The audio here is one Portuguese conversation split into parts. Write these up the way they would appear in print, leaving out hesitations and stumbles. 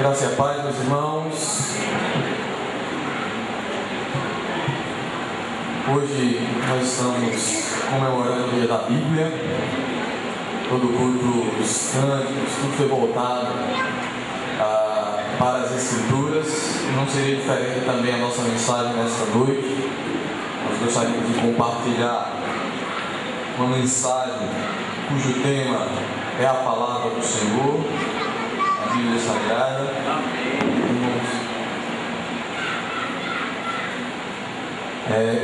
Graça e a paz, meus irmãos. Hoje nós estamos comemorando o dia da Bíblia. Todo o culto dos cânticos, tudo foi voltado para as Escrituras. Não seria diferente também a nossa mensagem nesta noite. Nós gostaríamos de compartilhar uma mensagem cujo tema é a palavra do Senhor, a Bíblia Sagrada.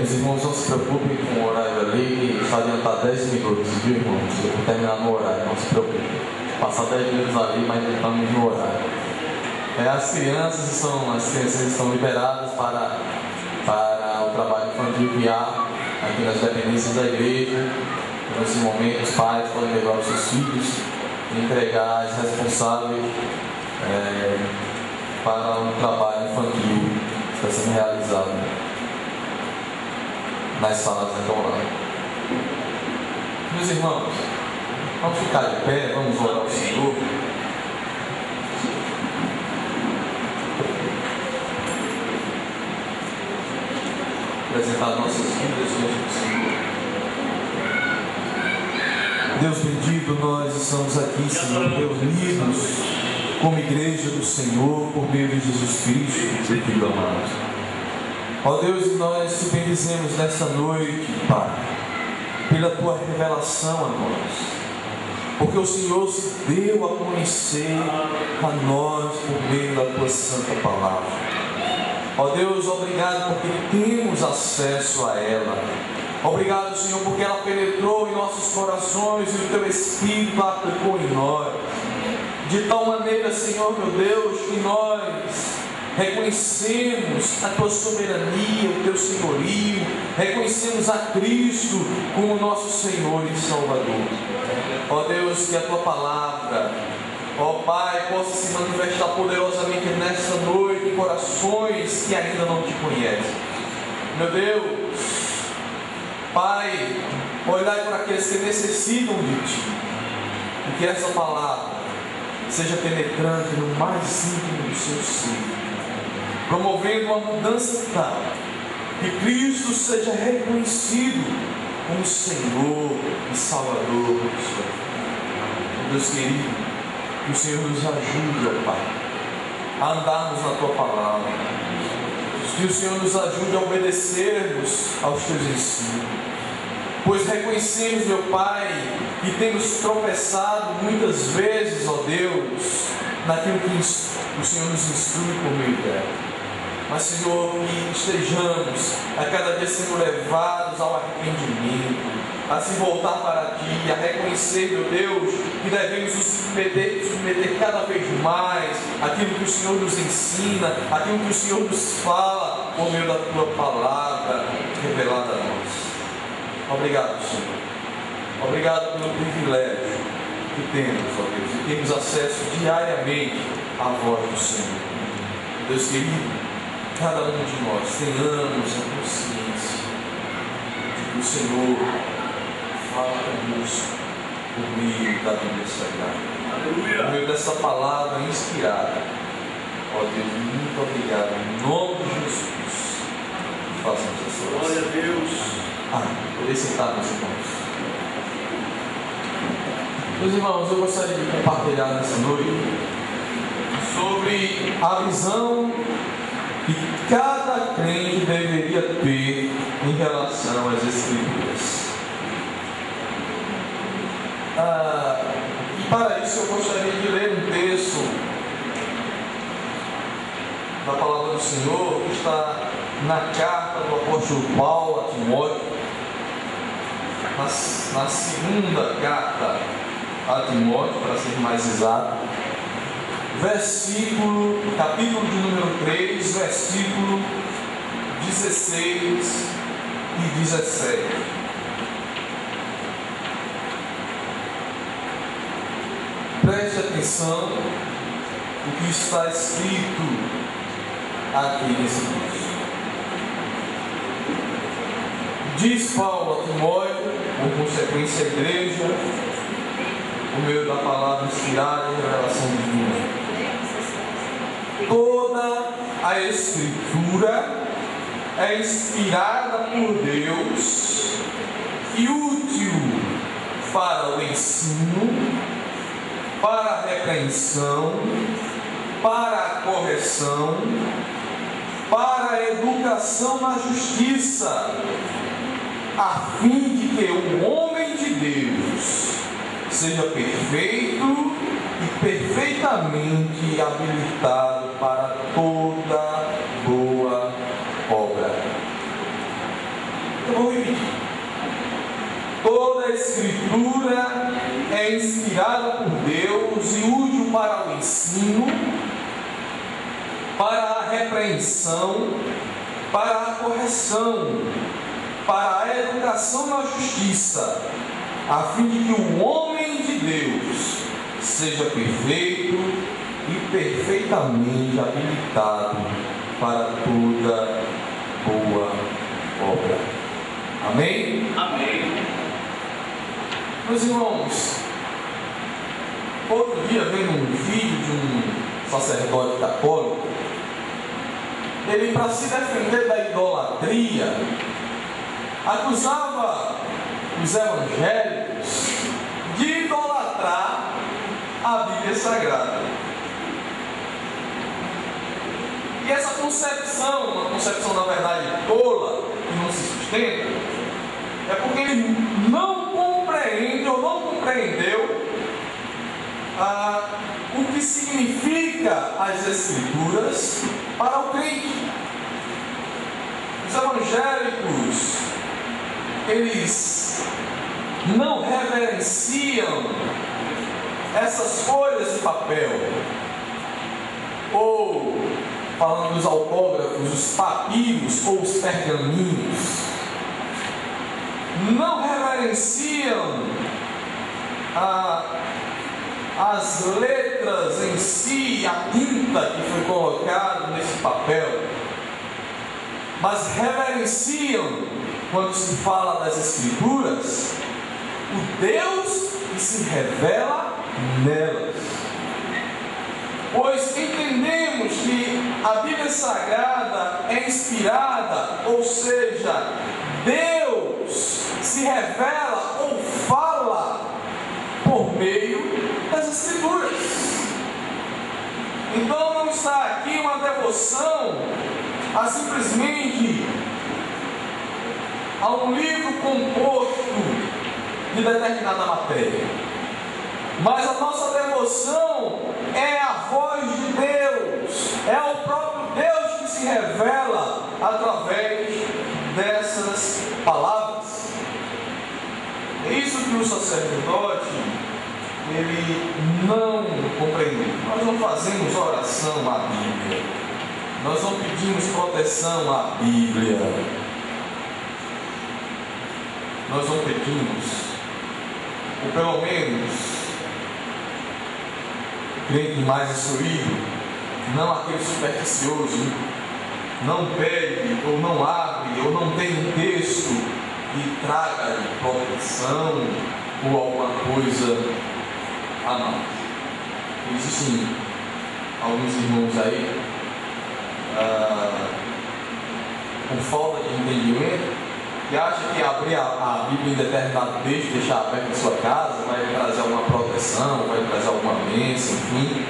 Os irmãos não se preocupem com o horário ali, está adiantado 10 minutos, viu, irmãos? Eu vou terminar no horário, não se preocupem. Passar 10 minutos ali, mas estamos no horário. As crianças estão liberadas para o trabalho infantil que há aqui nas dependências da igreja. Nesse momento, os pais podem levar os seus filhos e entregar as responsáveis para o trabalho infantil que está sendo realizado nas salas de aula. Meus irmãos, vamos ficar de pé, vamos orar ao Senhor. Apresentar nossas vidas diante do Senhor. Deus bendito, nós estamos aqui, Senhor, reunidos como igreja do Senhor, por meio de Jesus Cristo, teu Filho amado. Ó Deus, nós te bendizemos nesta noite, Pai, pela tua revelação a nós, porque o Senhor se deu a conhecer a nós por meio da tua santa palavra. Ó Deus, obrigado porque temos acesso a ela. Obrigado, Senhor, porque ela penetrou em nossos corações e o teu Espírito a aplicou em nós. De tal maneira, Senhor, meu Deus, que nós reconhecemos a tua soberania, o teu senhorio, reconhecemos a Cristo como nosso Senhor e Salvador. Ó Deus, que a tua palavra, ó Pai, possa se manifestar poderosamente nesta noite em corações que ainda não te conhecem. Meu Deus, Pai, olhai para aqueles que necessitam de ti, e que essa palavra seja penetrante no mais íntimo do seu ser, promovendo uma mudança tal que Cristo seja reconhecido como Senhor e Salvador da sua vida. Deus querido, que o Senhor nos ajude, ó Pai, a andarmos na tua palavra, que o Senhor nos ajude a obedecermos aos teus ensinos, pois reconhecemos, meu Pai, que temos tropeçado muitas vezes, ó Deus, naquilo que o Senhor nos instrui por meio dela. Mas, Senhor, que estejamos a cada dia sendo levados ao arrependimento, a se voltar para Ti, a reconhecer, meu Deus, que devemos nos submeter cada vez mais àquilo que o Senhor nos ensina, àquilo que o Senhor nos fala por meio da Tua palavra revelada a nós. Obrigado, Senhor. Obrigado pelo privilégio que temos, ó Deus, e temos acesso diariamente à voz do Senhor. Deus querido, cada um de nós tenhamos a consciência de que o Senhor fala conosco por meio da Bíblia Sagrada, por meio dessa palavra inspirada. Ó Deus, muito obrigado, em nome de Jesus. Façamos essa oração. Glória a Deus. Poder sentar, meus irmãos. Meus irmãos, eu gostaria de compartilhar nessa noite sobre a visão que cada crente deveria ter em relação às Escrituras. E para isso eu gostaria de ler um texto da palavra do Senhor que está na carta do apóstolo Paulo a Timóteo, na segunda carta a Timóteo, para ser mais exato, capítulo de número 3, versículo 16 e 17. Preste atenção no que está escrito aqui nesse texto. Diz Paulo a Timóteo, por consequência a igreja, por meio da palavra inspirada e revelação divina: a Escritura é inspirada por Deus e útil para o ensino, para a repreensão, para a correção, para a educação na justiça, a fim de que o homem de Deus seja perfeito e perfeitamente habilitado para toda boa obra. Eu vou repetir. Toda a Escritura é inspirada por Deus e útil para o ensino, para a repreensão, para a correção, para a educação na justiça, a fim de que o homem de Deus seja perfeito e perfeitamente habilitado para toda boa obra. Amém? Amém. Meus irmãos, outro dia vendo um vídeo de um sacerdote católico, ele, para se defender da idolatria, acusava os evangélicos de idolatrar a Bíblia Sagrada. E essa concepção, uma concepção na verdade tola, que não se sustenta, é porque ele não compreende ou não compreendeu o que significa as Escrituras para o crente. Os evangélicos, eles não reverenciam essas folhas de papel, ou, falando dos autógrafos, os papiros ou os pergaminhos. Não reverenciam as letras em si, a tinta que foi colocada nesse papel, mas reverenciam, quando se fala das Escrituras, o Deus que se revela nelas. Pois entendemos que a Bíblia Sagrada é inspirada, ou seja, Deus se revela ou fala por meio das Escrituras. Então não está aqui uma devoção a simplesmente a um livro composto de determinada matéria, mas a nossa devoção é a voz de Deus, é o próprio Deus que se revela através dessas palavras. É isso que o sacerdote ele não compreendeu. Nós não fazemos oração à Bíblia, nós não pedimos proteção à Bíblia, nós não pedimos, ou pelo menos o crente mais instruído, não aquele supersticioso, não pede, ou não abre, ou não tem um texto que traga de proteção ou alguma coisa a mais. Existem alguns irmãos aí com falta de entendimento, que acha que abrir a Bíblia em determinado texto, deixar aberto em sua casa, vai trazer alguma proteção, vai trazer alguma bênção, enfim.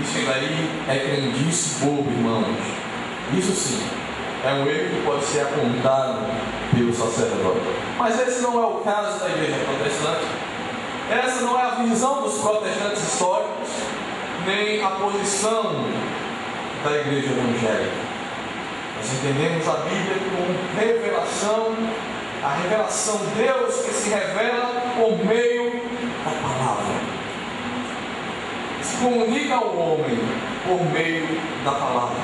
Isso daí é crendice bobo, irmãos. Isso sim, é um erro que pode ser apontado pelo sacerdote. Mas esse não é o caso da igreja protestante. Essa não é a visão dos protestantes históricos, nem a posição da igreja evangélica. Nós entendemos a Bíblia como revelação, a revelação de Deus que se revela por meio da palavra. Se comunica ao homem por meio da palavra.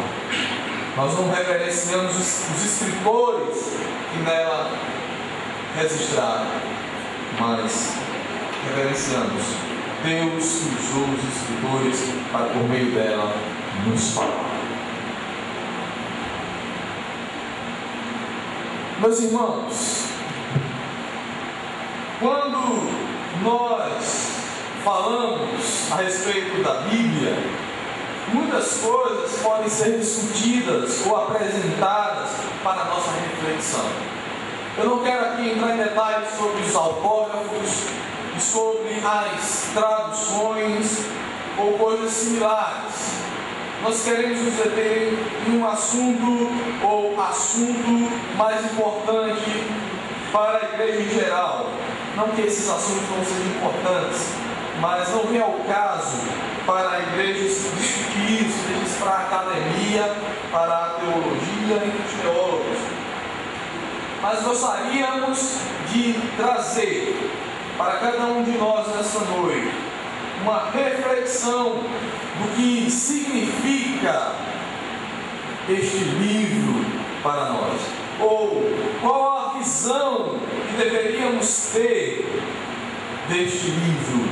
Nós não reverenciamos os escritores que nela registraram, mas reverenciamos Deus que usou os escritores para por meio dela nos falar. Meus irmãos, quando nós falamos a respeito da Bíblia, muitas coisas podem ser discutidas ou apresentadas para a nossa reflexão. Eu não quero aqui entrar em detalhes sobre os autógrafos e sobre as traduções ou coisas similares. Nós queremos nos deter em um assunto ou assunto mais importante para a igreja em geral. Não que esses assuntos não sejam importantes, mas não vem ao caso para a igreja discutir isso, deixa para a academia, para a teologia e os teólogos. Mas gostaríamos de trazer para cada um de nós nessa noite uma reflexão do que significa este livro para nós, ou qual a visão que deveríamos ter deste livro,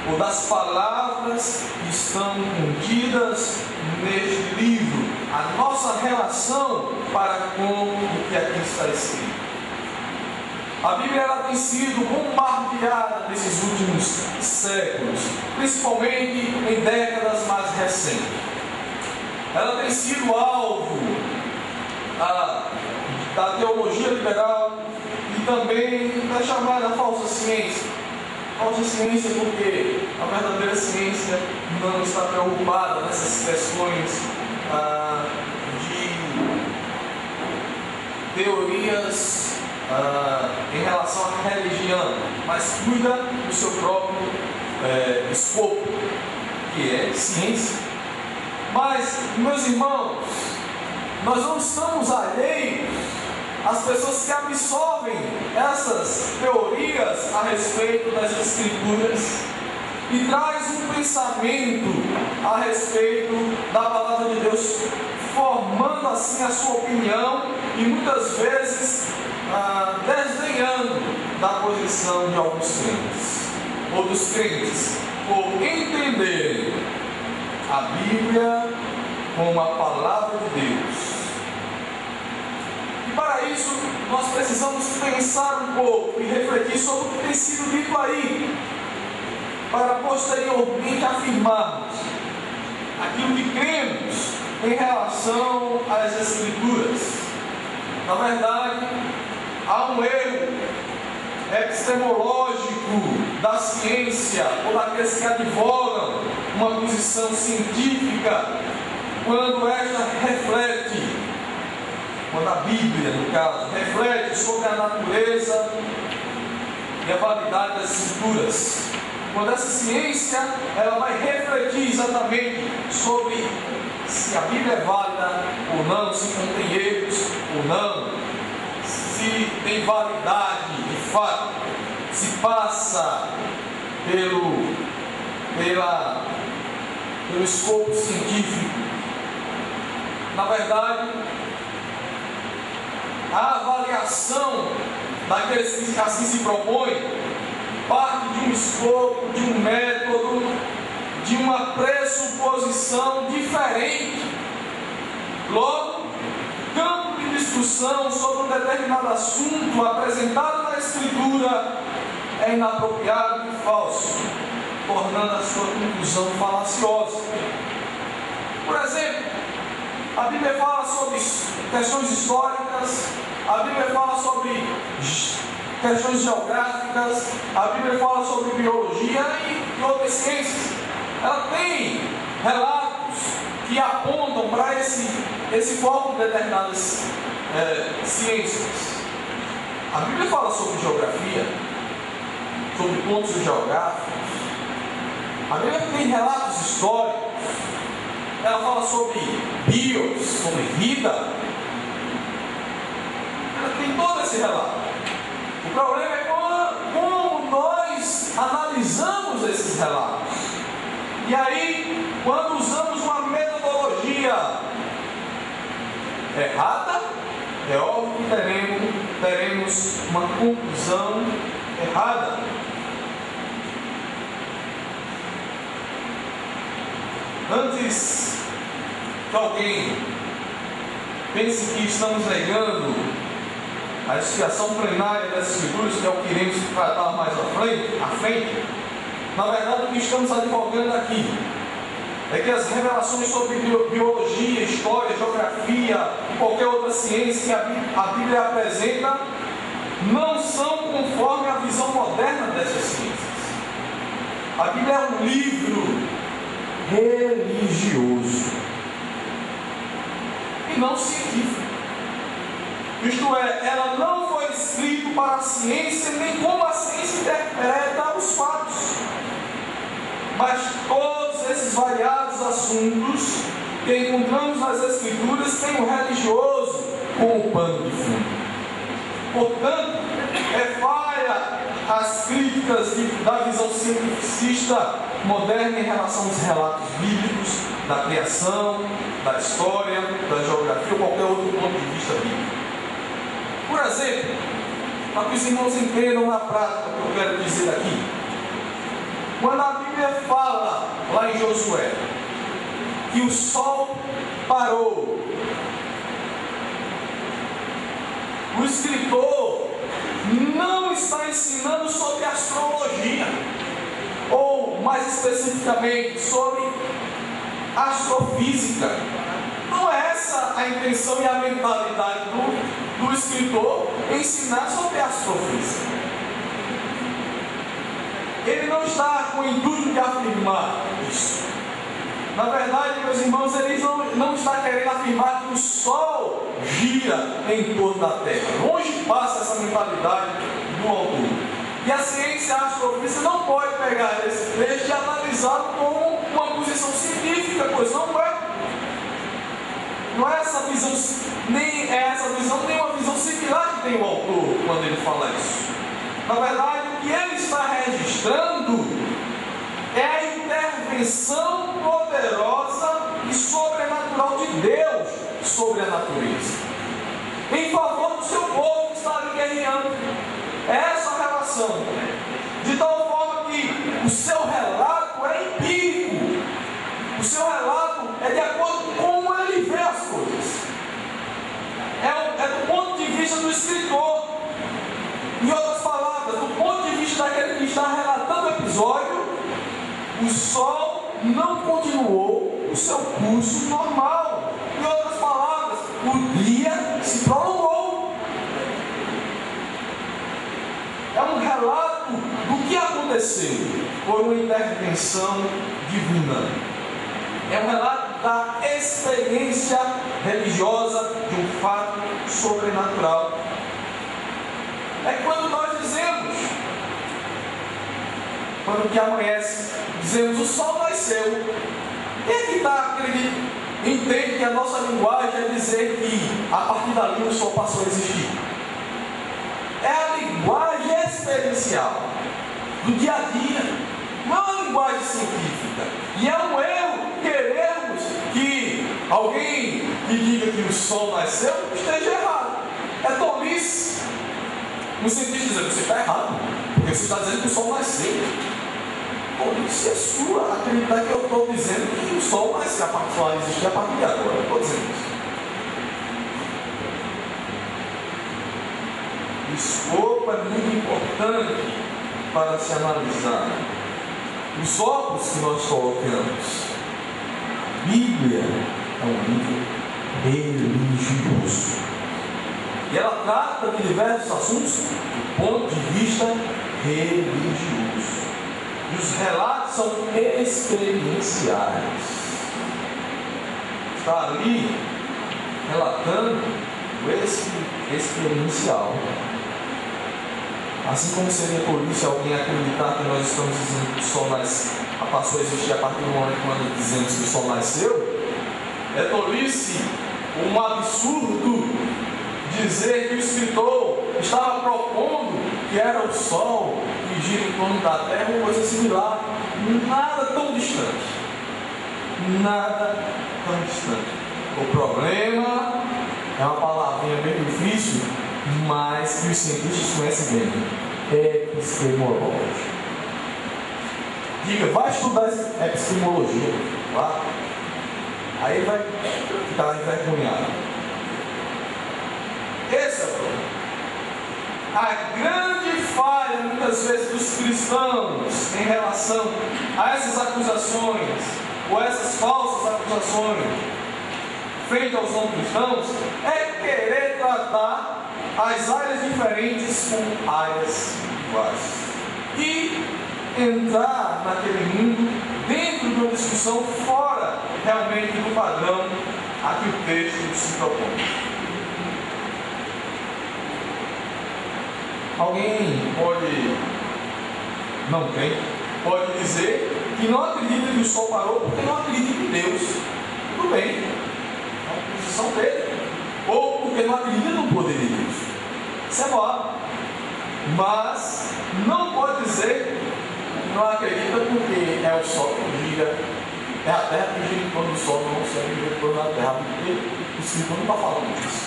ou das palavras que estão contidas neste livro, a nossa relação para com o que aqui está escrito. A Bíblia ela tem sido bombardeada nesses últimos séculos, principalmente em décadas mais recentes. Ela tem sido alvo da teologia liberal e também da chamada falsa ciência. Falsa ciência porque a verdadeira ciência não está preocupada nessas questões de teorias em relação à religião, mas cuida do seu próprio escopo, que é ciência. Mas, meus irmãos, nós não estamos alheios às pessoas que absorvem essas teorias a respeito das Escrituras e traz um pensamento a respeito da palavra de Deus, formando assim a sua opinião e muitas vezes desdenhando da posição de alguns crentes, ou dos crentes, por entenderem a Bíblia como a palavra de Deus. E para isso, nós precisamos pensar um pouco e refletir sobre o que tem sido dito aí, para posteriormente afirmarmos aquilo que cremos em relação às Escrituras. Na verdade, há um erro epistemológico da ciência ou daqueles que advogam uma posição científica quando esta reflete, quando a Bíblia, no caso, reflete sobre a natureza e a validade das Escrituras. Quando essa ciência ela vai refletir exatamente sobre se a Bíblia é válida ou não, se contém erros ou não, se tem validade de fato, se passa pelo escopo científico. Na verdade, a avaliação daqueles que assim se propõem parte de um escopo, de um método, de uma pressuposição diferente. Logo, campo de discussão sobre um determinado assunto apresentado na Escritura é inapropriado e falso, tornando a sua conclusão falaciosa. Por exemplo, a Bíblia fala sobre questões históricas, a Bíblia fala sobre questões geográficas, a Bíblia fala sobre biologia e outras ciências. Ela tem relatos que apontam para esse foco de determinadas ciências. A Bíblia fala sobre geografia, sobre pontos geográficos. A Bíblia tem relatos históricos. Ela fala sobre bios, sobre vida. Ela tem todo esse relato. O problema é como nós analisamos esses relatos. E aí, quando usamos uma metodologia errada, é óbvio que teremos uma conclusão errada. Antes que alguém pense que estamos negando a expiação plenária das Escrituras, que é o que iremos tratar mais à frente, na verdade o que estamos advogando aqui é que as revelações sobre biologia, história, geografia e qualquer outra ciência que a Bíblia apresenta não são conforme a visão moderna dessas ciências. A Bíblia é um livro religioso e não científico. Isto é, ela não foi escrita para a ciência, nem como a ciência interpreta os fatos. Mas todos esses variados assuntos que encontramos nas Escrituras têm o religioso como pano de fundo. Portanto, é falha as críticas da visão cientificista moderna em relação aos relatos bíblicos, da criação, da história, da geografia ou qualquer outro ponto de vista bíblico. Por exemplo, para que os irmãos entendam na prática o que eu quero dizer aqui, quando a Bíblia fala lá em Josué que o sol parou, o escritor não está ensinando sobre astrologia, ou mais especificamente sobre astrofísica. Não é essa a intenção e a mentalidade do escritor, ensinar sobre astrofísica. Ele não está com o intuito de afirmar isso. Na verdade, meus irmãos, ele não está querendo afirmar que o Sol gira em torno da Terra. Longe passa essa mentalidade do autor. E a ciência astrofísica não pode pegar esse texto e analisá-lo como uma posição científica, pois não é. Não é essa visão, nem uma visão similar que tem o autor quando ele fala isso. Na verdade, o que ele está registrando é a intervenção poderosa e sobrenatural de Deus sobre a natureza, em favor do seu povo que está ali guerreando. É essa a relação. De tal forma que o seu relato é empírico. O seu relato é de acordo com como ele vê as coisas. É do ponto de vista do escritor. Em outras palavras, do ponto de vista daquele que está relatando o episódio, o sol não continuou o seu curso normal. Em outras palavras, o dia se prolongou. É um relato do que aconteceu por uma intervenção divina. É um relato da experiência religiosa de um fato sobrenatural. É quando nós dizemos, quando que amanhece, dizemos o sol nasceu. Quem é que entende que a nossa linguagem é dizer que a partir dali o sol passou a existir? É a linguagem experiencial do dia a dia, não é uma linguagem científica. E é um erro queremos que alguém que diga que o sol nasceu esteja errado. É tolice. Um cientista dizer, você está errado, porque você está dizendo que o sol nasceu. Tolice é sua acreditar que eu estou dizendo que o sol nasceu, só existe a partir de agora. Eu estou dizendo isso. O escopo é muito importante para se analisar. Os óculos que nós colocamos. Bíblia é um livro religioso. E ela trata de diversos assuntos do ponto de vista religioso. E os relatos são experienciais. Está ali relatando o experiencial. Assim como seria tolice alguém acreditar que nós estamos dizendo que o sol passou a existir a partir do momento quando dizemos que o sol nasceu, é tolice, um absurdo dizer que o escritor estava propondo que era o sol que gira em torno da terra ou coisa similar. Nada tão distante. Nada tão distante. O problema é uma palavrinha bem difícil, mas que os cientistas conhecem bem. Epistemológica. Diga, vai estudar epistemologia. Tá? Aí vai ficar envergonhado. Esse é o problema. A grande falha, muitas vezes, dos cristãos em relação a essas acusações ou essas falsas acusações feitas aos não cristãos, é querer tratar as áreas diferentes com áreas iguais e entrar naquele mundo dentro de uma discussão fora realmente do padrão a que o texto se propõe. Alguém pode dizer que não acredita que o sol parou porque não acredita em Deus. Tudo bem, é uma posição dele. Ou porque não acredita no poder de Deus. Isso é bom. Mas não pode dizer que não acredita porque é o sol que gira, é a terra que gira em torno do sol, não o céu que gira em torno da terra. Porque o Espírito não está falando disso.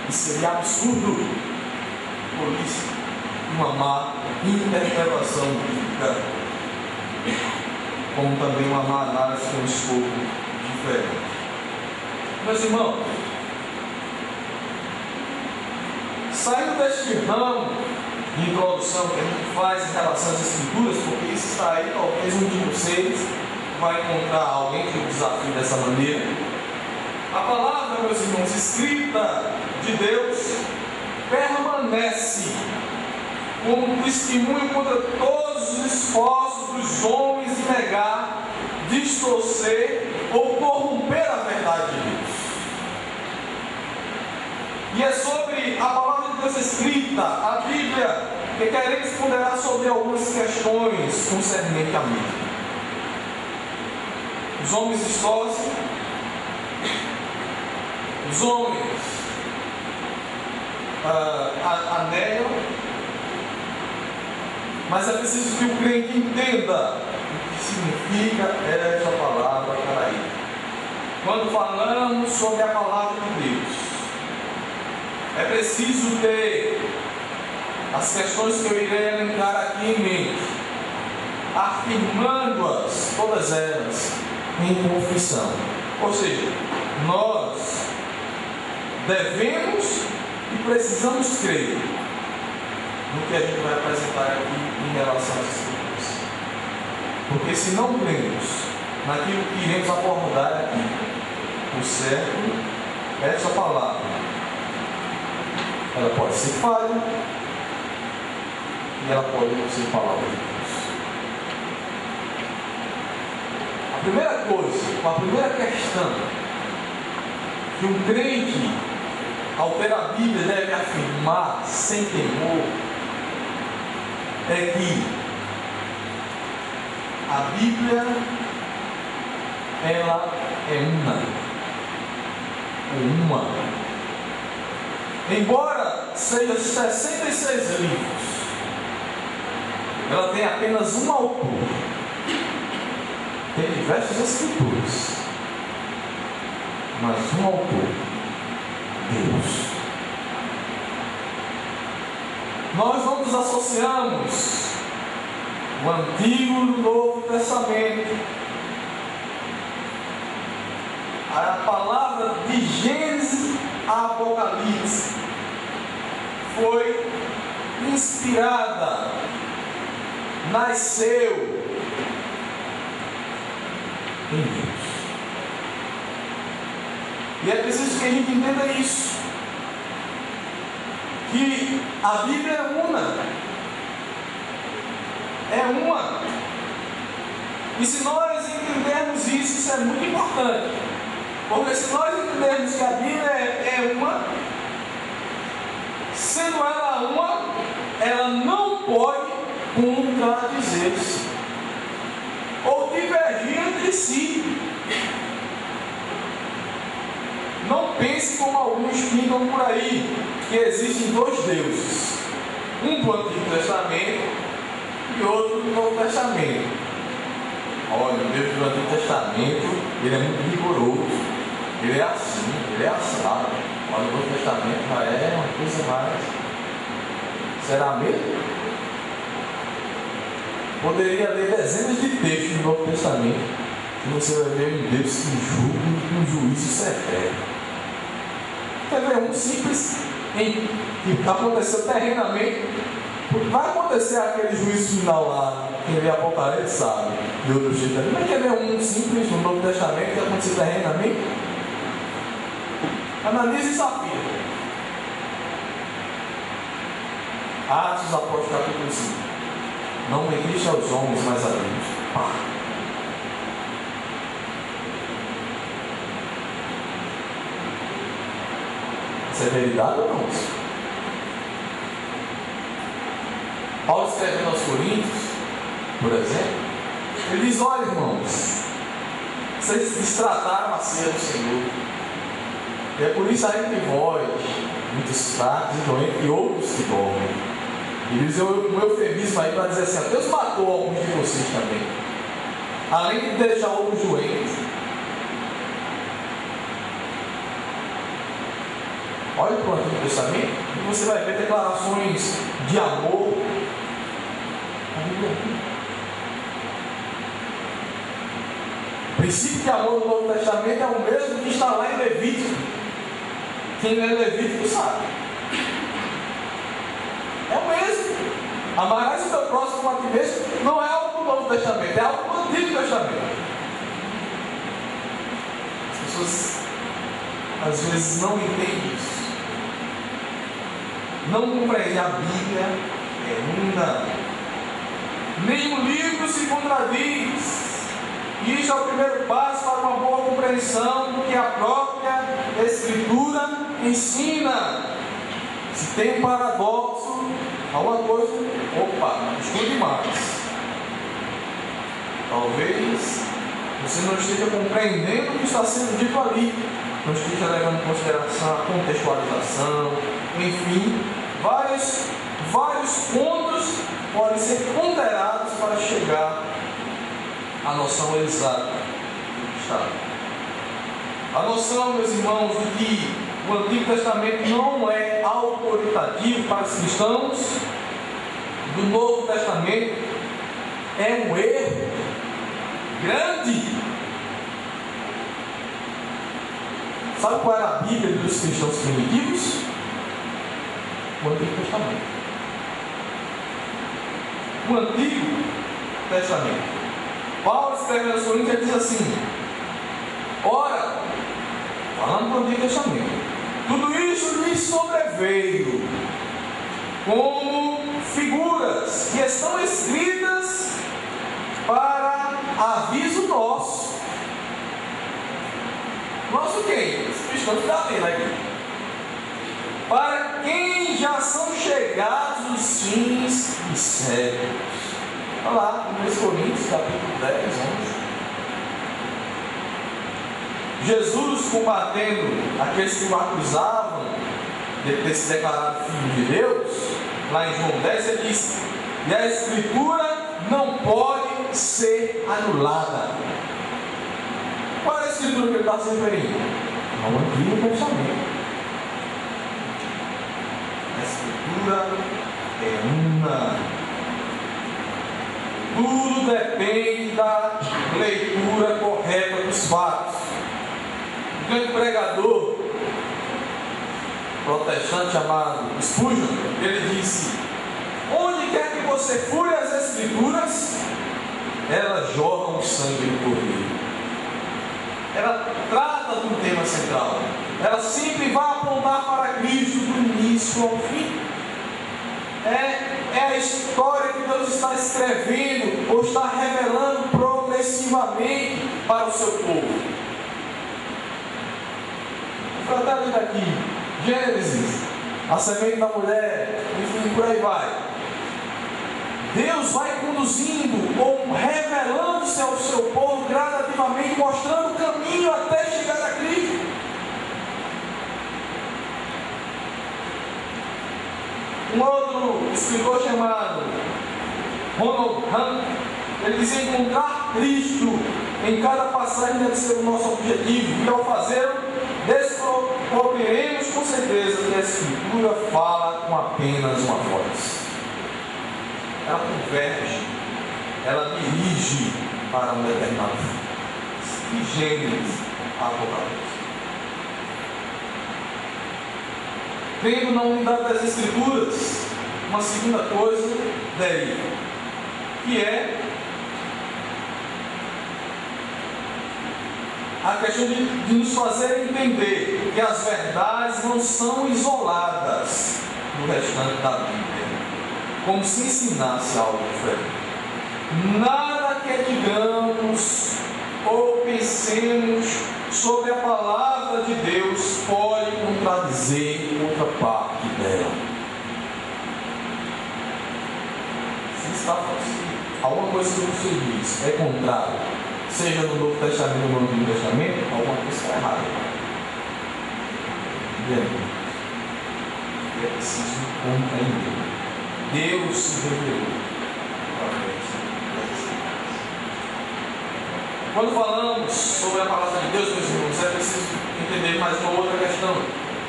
Isso seria absurdo. Por isso, uma má interpretação bíblica, como também uma má análise com um escopo diferente. Meus irmãos, saindo deste ramo de introdução que a gente faz em relação às Escrituras, porque isso está aí, talvez um de vocês vai encontrar alguém que o desafie dessa maneira. A palavra, meus irmãos, escrita de Deus, permanece como testemunho contra todos os esforços dos homens de negar, distorcer ou corromper a verdade de Deus. E é sobre a palavra de Deus escrita, a Bíblia, que queremos ponderar sobre algumas questões concernentes à Bíblia. Os homens distorcem, os homens anegam, mas é preciso que o crente entenda o que significa essa palavra caraí. Quando falamos sobre a palavra de Deus, é preciso ter as questões que eu irei elencar aqui em mente, afirmando-as, todas elas, em confissão. Ou seja, nós devemos e precisamos crer no que a gente vai apresentar aqui em relação às Escrituras. Porque se não cremos naquilo que iremos abordar aqui, o certo, essa palavra, ela pode ser falha e ela pode não ser palavra de Deus. A primeira coisa, a primeira questão que um crente, ao ter a Bíblia, deve afirmar sem temor é que a Bíblia, ela é uma. Embora seja 66 livros, ela tem apenas um autor. Tem diversas escrituras, mas um autor, Deus. Nós não nos associamos o Antigo e o Novo Testamento. A palavra de Gênesis a Apocalipse foi inspirada, nasceu em Deus. E é preciso que a gente entenda isso, que a Bíblia é uma. E se nós entendermos isso é muito importante, porque se nós entendermos que a Bíblia é uma, sendo ela uma, ela não pode contradizer-se ou divergir entre si. Não pense como alguns pintam por aí, que existem dois deuses, um do Antigo Testamento e outro do Novo Testamento. Olha, o Deus do Antigo Testamento, ele é muito rigoroso, ele é assim, ele é assado. Olha, o Novo Testamento já é uma coisa mais. Será mesmo? Poderia ler dezenas de textos do Novo Testamento e você vai ver um Deus que julga com um juízo severo. Quer ver um simples que aconteceu terrenamente Porque vai acontecer aquele juízo final lá, quem vê Apocalipse sabe, de outro jeito. Não é que é um simples no Novo Testamento que aconteceu terrenamente. Ananias e Safira. Atos dos Apóstolos, capítulo 5. Não existe aos homens, mas a Deus. Pá. Isso é verdade ou não? Paulo escrevendo aos Coríntios, por exemplo, ele diz: olha, irmãos, vocês destrataram a ceia do Senhor, e é por isso aí que vós, muitos fracos e doentes, e outros que dormem. Ele diz um eufemismo aí para dizer assim: Deus matou alguns de vocês também, além de deixar outros doentes. Olha para o Antigo Testamento e você vai ver declarações de amor. O princípio de amor do Novo Testamento é o mesmo que está lá em Levítico. Quem lê Levítico sabe. É o mesmo. Amarás o teu próximo como a ti mesmo não é algo do Novo Testamento, é algo do Antigo Testamento. As pessoas às vezes não entendem isso. Não compreendem. A Bíblia é una. Nenhum livro se contradiz. Isso é o primeiro passo para uma boa compreensão do que a própria Escritura ensina. Se tem um paradoxo, alguma coisa, opa, estude mais. Talvez você não esteja compreendendo o que está sendo dito ali, não esteja levando em consideração a contextualização, enfim, vários pontos podem ser ponderados para chegar à noção exata do Estado. A noção, meus irmãos, de que o Antigo Testamento não é autoritativo para os cristãos, do Novo Testamento, é um erro grande. Sabe qual era a Bíblia dos cristãos primitivos? O Antigo Testamento. O Antigo Testamento. Paulo escreve aos Coríntios e diz assim: ora, falando do Antigo Testamento, tudo isso lhes sobreveio como figuras que estão escritas para aviso nosso. Nosso quem? Os cristãos da lei, né? Para quem já são chegados os fins dos séculos. Olha lá, 1 Coríntios, capítulo 10, 11. Jesus combatendo aqueles que o acusavam de ter se declarado filho de Deus, lá em João 10, ele diz: e a Escritura não pode ser anulada. Qual é a Escritura que ele está se referindo? Ao Antigo Testamento. A Escritura é uma. Tudo depende da leitura correta dos fatos. Um grande pregador protestante chamado Spurgeon, ele disse: onde quer que você fure as Escrituras, elas jorram o sangue do cordeiro. Ela trata do tema central. Ela sempre vai apontar para Cristo do início ao fim. É a história que Deus está escrevendo ou está revelando progressivamente para o seu povo. Vou tratar isso aqui: Gênesis, a semente da mulher, enfim, por aí vai. Deus vai conduzindo ou revelando-se ao seu povo gradativamente, mostrando o caminho até chegar a Cristo. Um outro escritor chamado Ronald Hunt, ele diz: encontrar Cristo em cada passagem deve ser o nosso objetivo, e ao fazê-lo, descobriremos com certeza que a Escritura fala com apenas uma voz. Ela converge, ela dirige para um determinado fim. De Gênesis a Apocalipse. Crendo na unidade das Escrituras, uma segunda coisa deriva, que é a questão de nos fazer entender que as verdades não são isoladas do restante da Bíblia, como se ensinasse algo diferente. Nada que digamos ou pensemos sobre a palavra de Deus pode contradizer outra parte dela. Se está alguma coisa que você diz é contrária, seja no Novo Testamento ou no Antigo Testamento, alguma coisa está errada. É preciso compreender. Deus se revelou. Quando falamos sobre a palavra de Deus, meus irmãos, é preciso entender mais uma outra questão,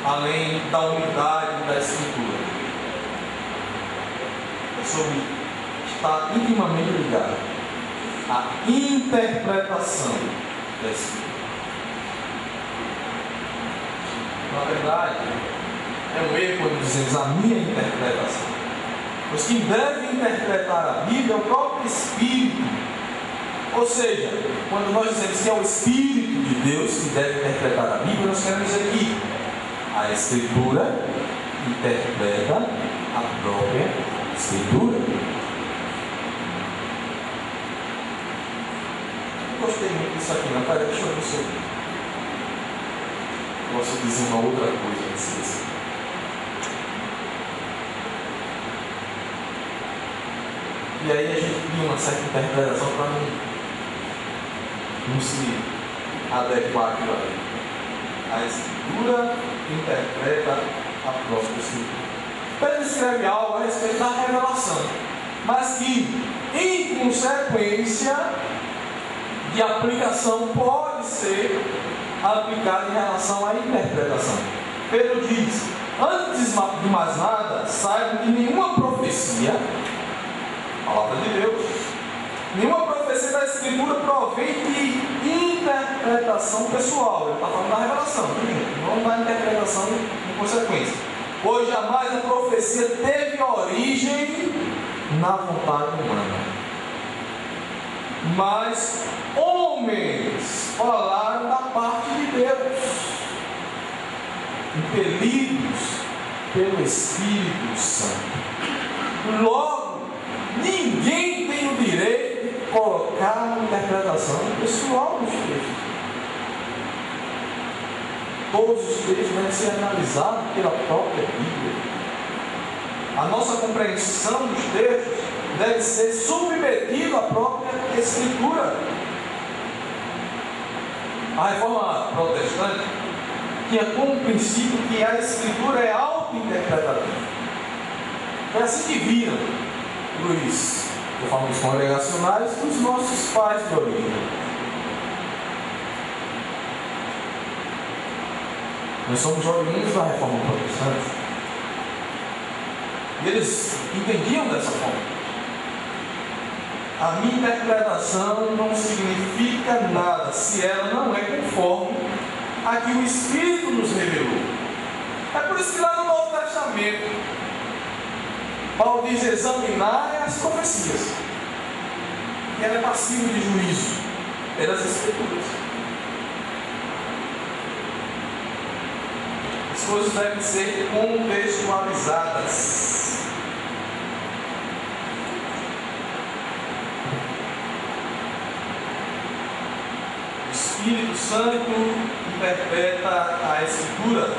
além da unidade da Escritura. É sobre estar intimamente ligado à interpretação da Escritura. Na verdade, é um erro quando dizemos a minha interpretação. Pois quem deve interpretar a Bíblia é o próprio Espírito. Ou seja, quando nós dizemos que é o Espírito de Deus que deve interpretar a Bíblia, nós queremos dizer que a Escritura interpreta a própria Escritura. Eu gostei muito disso aqui, não? Peraí, deixa eu ver se eu posso dizer uma outra coisa antes disso. E aí a gente cria uma certa interpretação para não se adequar àquilo ali. A Escritura interpreta a própria Escritura. Pedro escreve algo a respeito da revelação, mas que, em consequência de aplicação, pode ser aplicado em relação à interpretação. Pedro diz: antes de mais nada, saibam que nenhuma profecia, palavra de Deus, nenhuma profecia da Escritura provém de interpretação pessoal. Ele está falando da revelação, não da interpretação em consequência. Pois jamais a profecia teve origem na vontade humana, mas homens falaram da parte de Deus, impelidos pelo Espírito Santo. Logo, ninguém tem o direito de colocar uma interpretação pessoal dos textos. Todos os textos devem ser analisados pela própria Bíblia. A nossa compreensão dos textos deve ser submetida à própria Escritura. A reforma protestante tinha como princípio que a Escritura é auto-interpretativa. Foi assim que viram os reformas congregacionais dos nossos pais de origem. Nós somos oriundos da reforma protestante. E eles entendiam dessa forma. A minha interpretação não significa nada se ela não é conforme a que o Espírito nos revelou. É por isso que lá no Novo Testamento Paulo diz: examinar as profecias, e ela é passiva de juízo pelas Escrituras. As coisas devem ser contextualizadas. O Espírito Santo interpreta a Escritura,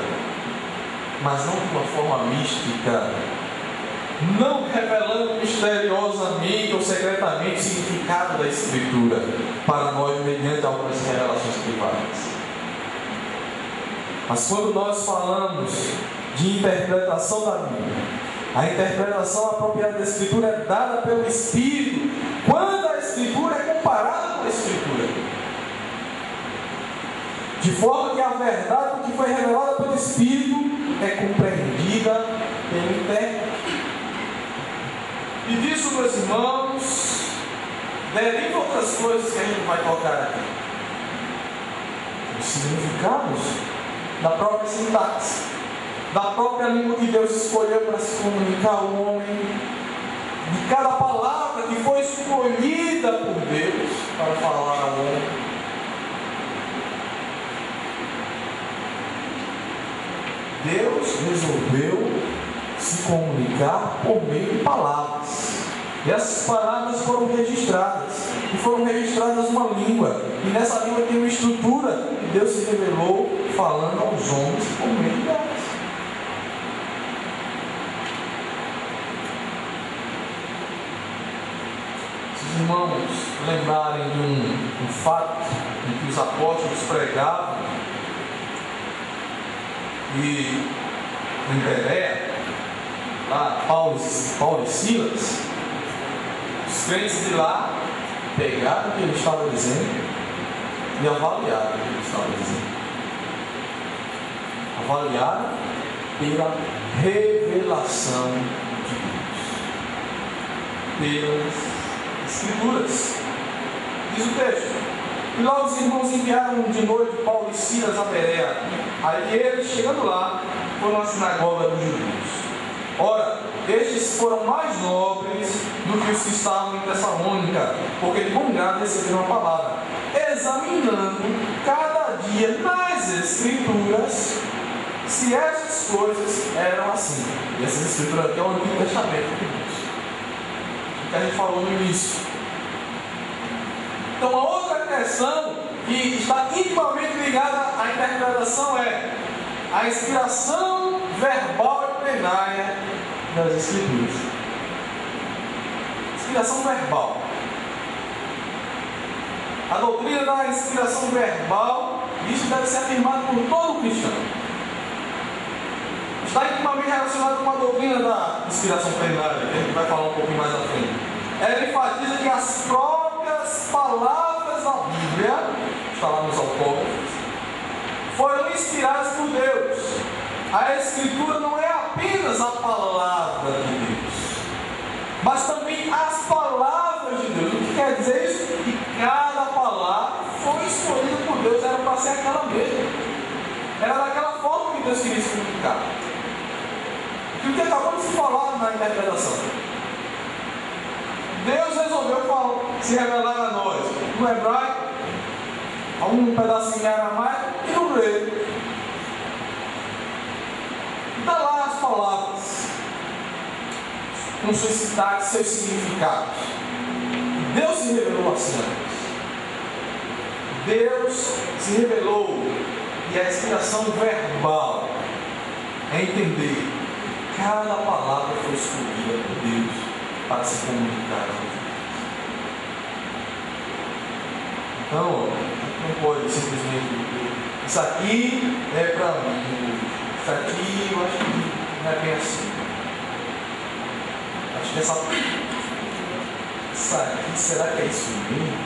mas não de uma forma mística, não revelando misteriosamente ou secretamente o significado da Escritura para nós mediante algumas revelações privadas. Mas quando nós falamos de interpretação da Bíblia, a interpretação apropriada da Escritura é dada pelo Espírito quando a Escritura é comparada com a Escritura, de forma que a verdade que foi revelada pelo Espírito é compreendida pelo intérprete. E disso, meus irmãos, derivam outras coisas que a gente vai tocar aqui. Os significados da própria sintaxe, da própria língua que Deus escolheu para se comunicar ao homem, de cada palavra que foi escolhida por Deus para falar ao homem. Deus resolveu se comunicar por meio de palavras. E essas palavras foram registradas. E foram registradas numa língua. E nessa língua tem uma estrutura. E Deus se revelou falando aos homens por meio delas. Se os irmãos lembrarem de um fato em que os apóstolos pregavam, e em Bereia, lá Paulo e Silas, os crentes de lá pegaram o que ele estava dizendo e avaliaram o que ele estava dizendo. Avaliaram pela revelação de Deus, pelas Escrituras. Diz o texto. E logo os irmãos enviaram de noite Paulo e Silas a Bereia. Aí eles, chegando lá, foram à sinagoga dos judeus. Ora, estes foram mais nobres do que os que estavam em Tessalônica, porque de bom grado receberam a palavra, examinando cada dia nas Escrituras se essas coisas eram assim. E essas Escrituras aqui é o Antigo Testamento de Deus, que a gente falou no início. Então, uma outra questão que está intimamente ligada à interpretação é a inspiração verbal e plenária das Escrituras. Inspiração verbal. A doutrina da inspiração verbal, isso deve ser afirmado por todo cristão. Está intimamente relacionado com a doutrina da inspiração plenária, que a gente vai falar um pouquinho mais à frente. Ela enfatiza que as próprias palavras da Bíblia, está lá nos autógrafos, foram inspiradas por Deus. A Escritura não é apenas a palavra de Deus, mas também as palavras de Deus. O que quer dizer isso? Que cada palavra foi escolhida por Deus, era para ser aquela mesma. Era daquela forma que Deus queria se comunicar. E o que acabamos de falar na interpretação? Deus resolveu se revelar a nós no hebraico, um pedacinho em aramaico e no grego. Está lá as palavras, com seus sintaxes, seus significados. Deus se revelou assim a nós. Deus se revelou, e a inspiração verbal é entender que cada palavra foi escolhida por Deus para se comunicar a nós. Então, não pode simplesmente isso aqui é para mim, isso aqui eu acho que não é bem assim. Acho que isso aqui, será que é isso mesmo?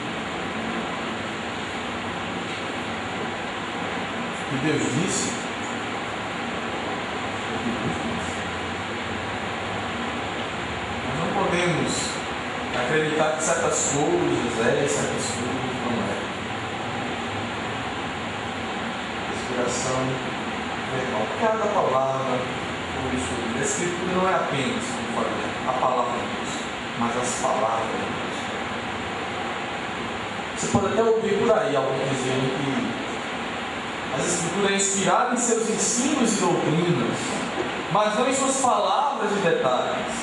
O que Deus disse? Nós não podemos acreditar que certas coisas é e certas coisas não é. Inspiração verbal. Cada palavra foi escolhida. A Escritura não é apenas, como falei, a palavra de Deus, mas as palavras de Deus. Você pode até ouvir por aí alguém dizendo que as Escrituras é inspirada em seus ensinos e doutrinas, mas não em suas palavras e detalhes.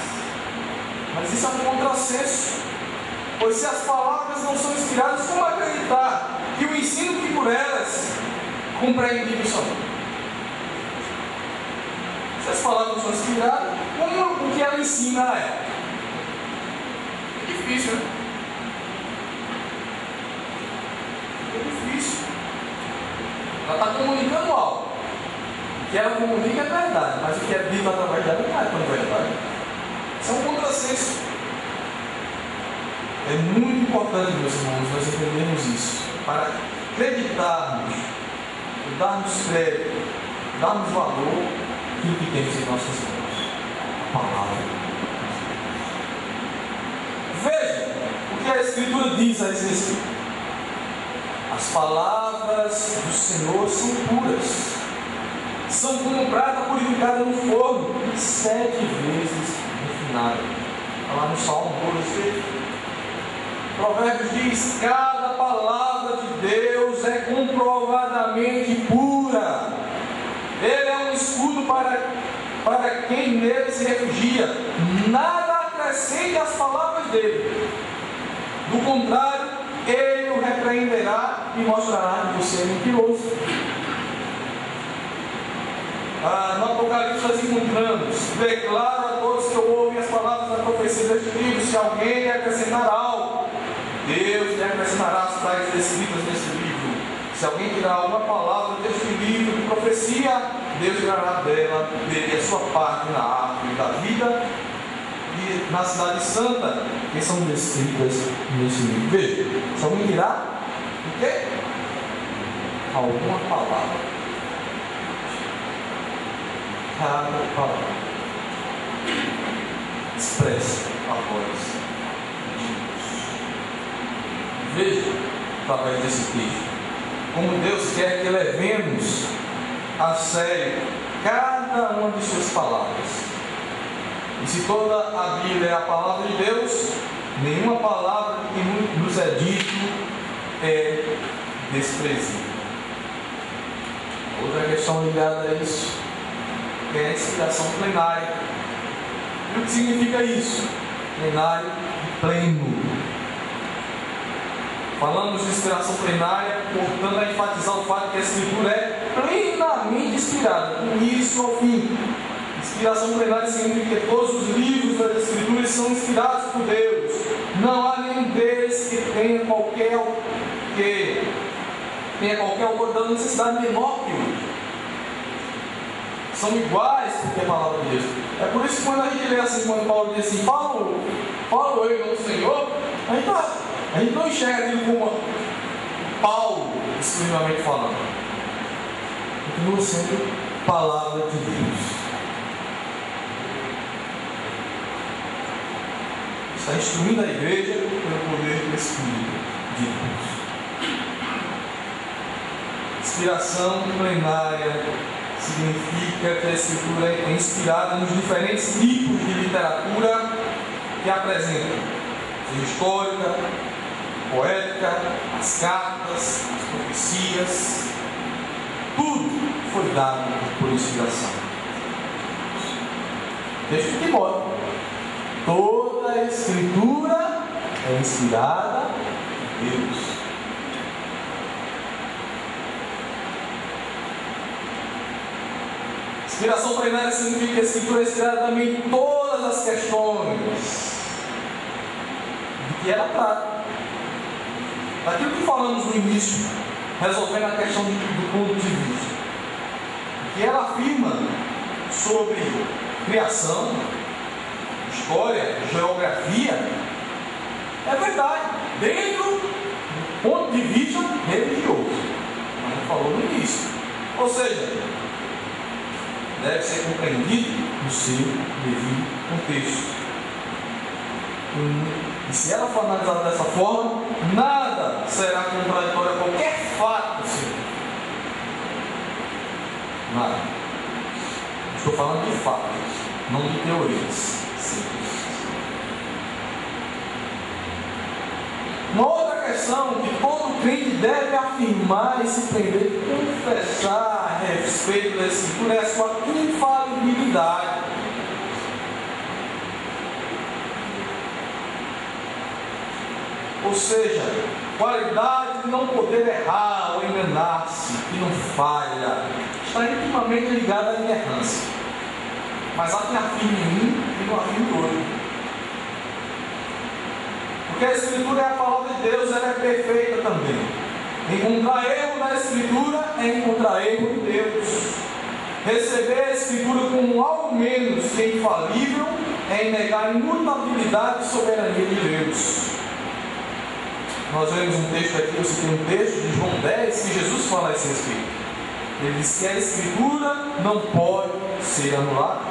Mas isso é um contrassenso, pois se as palavras não são inspiradas, como acreditar que o ensino que por elas compreende isso? Se as palavras não são inspiradas, como o que ela ensina é? É difícil, né? É difícil. Ela está comunicando algo. O que ela comunica é verdade, mas o que é dito através dela não é tão verdade. Isso é um contrassenso. É muito importante, meus irmãos, nós entendermos isso, para acreditarmos, darmos crédito, darmos valor àquilo que temos em nossas mãos. A palavra. Veja o que a Escritura diz a esse respeito. As palavras do Senhor são puras, são como prata purificada no forno, 7 vezes refinada. Está lá no Salmo 12. Provérbios diz: cada palavra de Deus é comprovadamente pura. Ele é um escudo para quem nele se refugia. Nada acrescente às palavras dele. Do contrário, ele o repreenderá e mostrará que você é mentiroso. No Apocalipse nós encontramos: declaro a todos que ouvem as palavras da profecia deste livro, se alguém lhe acrescentar algo, Deus lhe acrescentará as pragas descritas nesse livro. Se alguém tirar alguma palavra deste livro de profecia, Deus tirará dele a sua parte na árvore da vida e na cidade santa, que são descritas nesse livro. Veja, se alguém tirar o quê? Alguma palavra. Cada palavra expressa a voz de Deus. Veja, através desse texto, como Deus quer que levemos a sério cada uma de suas palavras. E se toda a Bíblia é a palavra de Deus, nenhuma palavra que nos é dito é desprezível. Outra questão ligada a isso é a inspiração plenária. E o que significa isso? Plenário e pleno. Falamos de inspiração plenária, portanto, a enfatizar o fato que a Escritura é plenamente inspirada, do início ao fim. Inspiração plenária significa que todos os livros das Escrituras são inspirados por Deus. Não há nenhum deles que tenha qualquer autor dando necessidade menor que outro. São iguais porque é a palavra de Deus. É por isso que quando a gente lê assim, quando Paulo diz assim, Paulo eu não Senhor, a gente não enxerga aquilo como Paulo, exclusivamente falando. Continua sendo palavra de Deus. Está instruindo a igreja pelo poder do Espírito de Deus. Inspiração plenária significa que a Escritura é inspirada nos diferentes tipos de literatura que apresenta, seja histórica, poética, as cartas, as profecias, tudo foi dado por inspiração. Texto de Timóteo: toda a Escritura é inspirada por Deus. Inspiração plenária significa que a Escritura é inspirada também em todas as questões de que ela trata. Daquilo que falamos no início, resolvendo a questão do ponto de vista, que ela afirma sobre criação, história, geografia, é verdade, dentro do ponto de vista religioso, como a gente falou no início. Ou seja, deve ser compreendido no seu devido contexto. E se ela for analisada dessa forma, nada será contraditório a qualquer fato, Senhor. Nada. Estou falando de fatos, não de teorias simples. Uma outra questão que todo crente deve afirmar e se prender, confessar a respeito da Escritura é a sua infalibilidade. Ou seja, qualidade de não poder errar ou enganar-se, que não falha, está intimamente ligada à inerrância. Mas há quem afirme um e não afirme outro. Porque a Escritura é a palavra de Deus, ela é perfeita também. Encontrar erro na Escritura é encontrar erro em Deus. Receber a Escritura como algo menos que infalível é negar a imutabilidade e soberania de Deus. Nós vemos um texto aqui, eu citei um texto de João 10, que Jesus fala a esse respeito. Ele diz que a Escritura não pode ser anulada.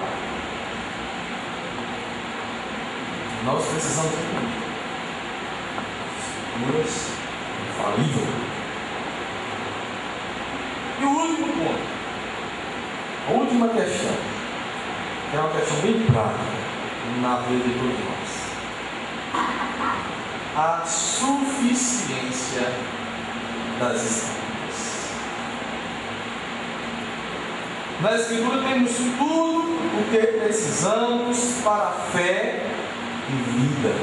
Nós precisamos de Escrituras infalíveis. E o último ponto, última questão, que é uma questão bem prática na vida de todos nós: a suficiência das Escrituras. Na Escritura temos tudo o que precisamos para a fé e vida.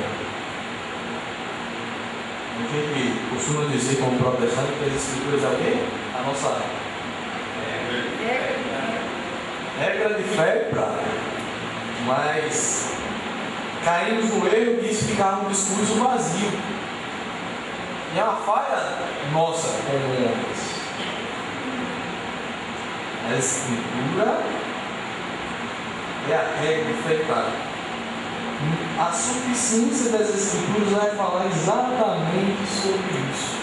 A gente costuma dizer como protestante que as Escrituras é o quê? A nossa regra de fé e prática. Mas caímos no erro de ficar um discurso vazio. E é uma falha nossa como homens. A Escritura é a regra de fé e prática. A suficiência das Escrituras vai falar exatamente sobre isso.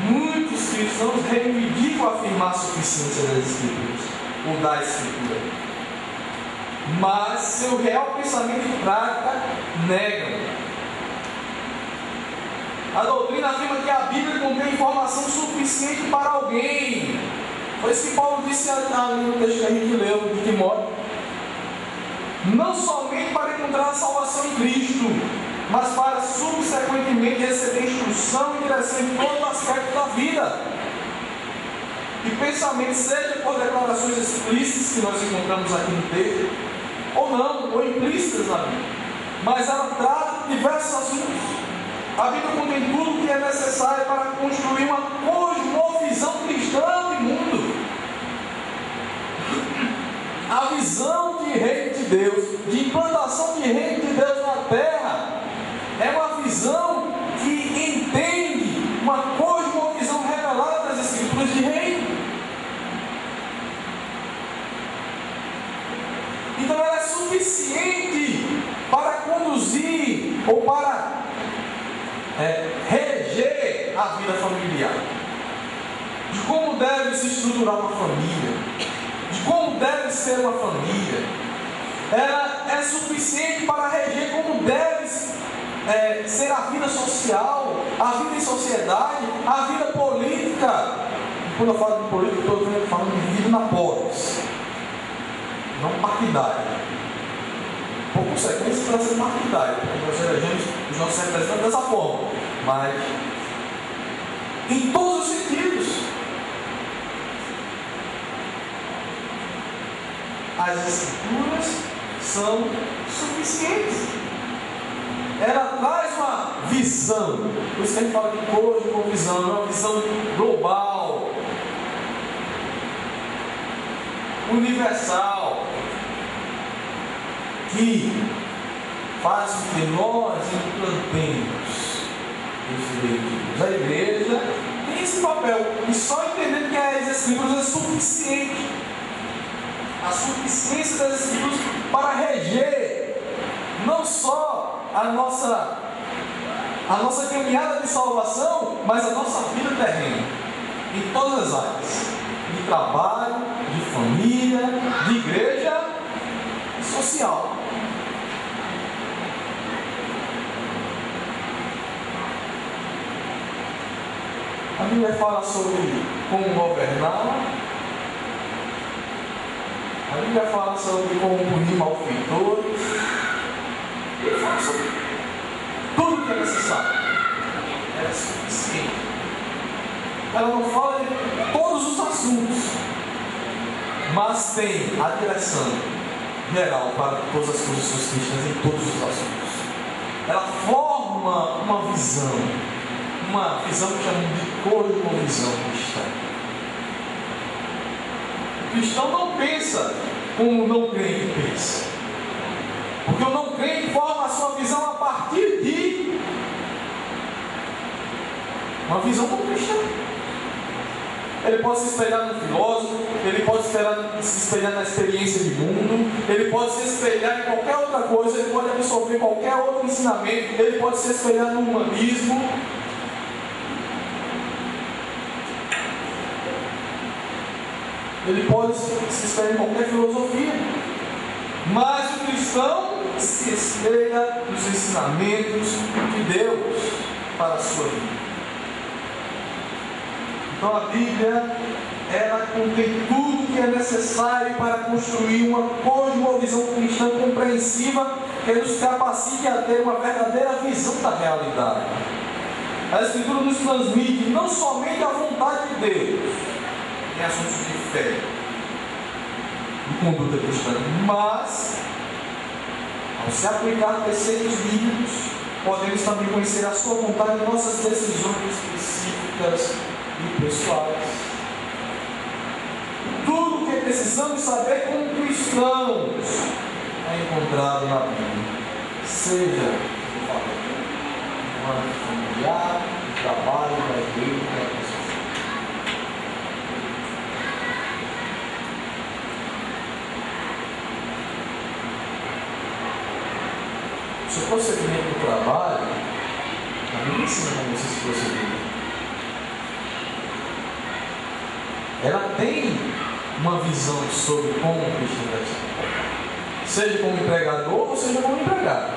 Muitos cristãos reivindicam afirmar a suficiência das Escrituras, ou da Escritura, mas seu real pensamento e prática negam. A doutrina afirma que a Bíblia contém informação suficiente para alguém. Foi isso que Paulo disse ali no texto que a gente leu de Timóteo. Não somente para encontrar a salvação em Cristo, mas para subsequentemente receber instrução e direção em todo aspecto da vida. E pensamento, seja por declarações explícitas que nós encontramos aqui no texto, ou não, ou implícitas na Bíblia. Mas ela trata diversos assuntos. A Bíblia contém tudo o que é necessário para construir uma cosmovisão cristã do mundo. A visão de reino de Deus, de implantação de reino de Deus na terra, é uma visão que entende uma cosmovisão revelada das Escrituras de reino. Então ela é suficiente para conduzir ou para reger a vida familiar, de como deve se estruturar uma família, de como deve ser uma família. Ela é suficiente para reger como deve ser a vida social, a vida em sociedade, a vida política. Quando eu falo de política, estou falando de vida na polis, não partidária. Por consequência, para ser partidária, porque nós elegemos os nossos representantes dessa forma, mas em todos os sentidos. As Escrituras são suficientes. Ela traz uma visão. Por isso que a gente fala de cosmovisão, é uma visão global, universal, que faz com que nós implantemos esse reino de Deus. A igreja tem esse papel, e só entendendo que as Escrituras é suficiente. A suficiência das Escrituras para reger não só a nossa caminhada de salvação, mas a nossa vida terrena, em todas as áreas, de trabalho, de família, de igreja e social. A Bíblia fala sobre como governar. A Bíblia fala sobre como punir malfeitores. Ele fala sobre tudo que é necessário. É suficiente. Ela não fala de todos os assuntos, mas tem a direção geral para todas as posições cristãs em todos os assuntos. Ela forma uma visão que chamamos de cosmovisão cristã. O cristão não pensa como o não crente pensa, porque o não crente forma a sua visão a partir de uma visão não cristã. Ele pode se espelhar no filósofo, ele pode se espelhar na experiência de mundo, ele pode se espelhar em qualquer outra coisa, ele pode absorver qualquer outro ensinamento, ele pode se espelhar no humanismo. Ele pode se espelhar em qualquer filosofia, mas o cristão se espelha nos ensinamentos de Deus para a sua vida. Então a Bíblia ela contém tudo que é necessário para construir uma cosmovisão cristã compreensiva que nos capacite a ter uma verdadeira visão da realidade. A Escritura nos transmite não somente a vontade de Deus em assuntos de fé e conduta cristã, mas, ao se aplicar preceitos bíblicos, podemos também conhecer a sua vontade em nossas decisões específicas e pessoais. Tudo o que precisamos saber como cristãos é encontrado na Bíblia, seja no âmbito familiar, no trabalho, na igreja, na pessoa. O seu procedimento do trabalho, a Bíblia ensina como você se proceder. Ela tem uma visão sobre como o cristão deve ser, seja como empregador ou seja como empregado.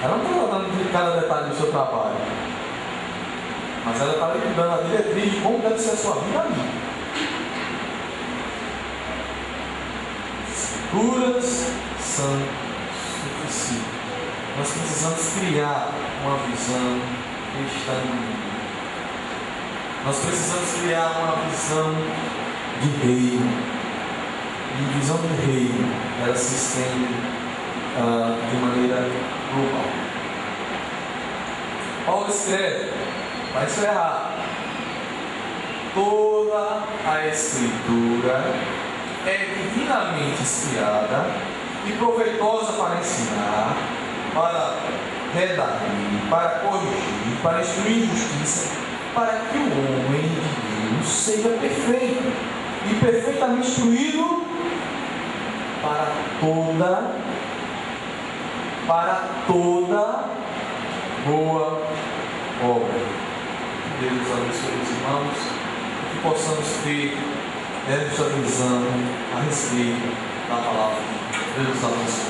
Ela não está tratando de cada detalhe do seu trabalho, mas ela está lhe dando a diretriz de como deve ser a sua vida ali. Escrituras são suficientes. Nós precisamos criar uma visão cristã no mundo. Nós precisamos criar uma visão de reino. E visão de reino, ela se estende de maneira global. Paulo escreve, vai encerrar: toda a Escritura é divinamente inspirada e proveitosa para ensinar, para redarguir, para corrigir, para instruir em justiça, para que o homem de Deus seja perfeito e perfeitamente instruído para toda boa obra. Que Deus abençoe os irmãos, que possamos ter esta visão a respeito da palavra. Deus abençoe.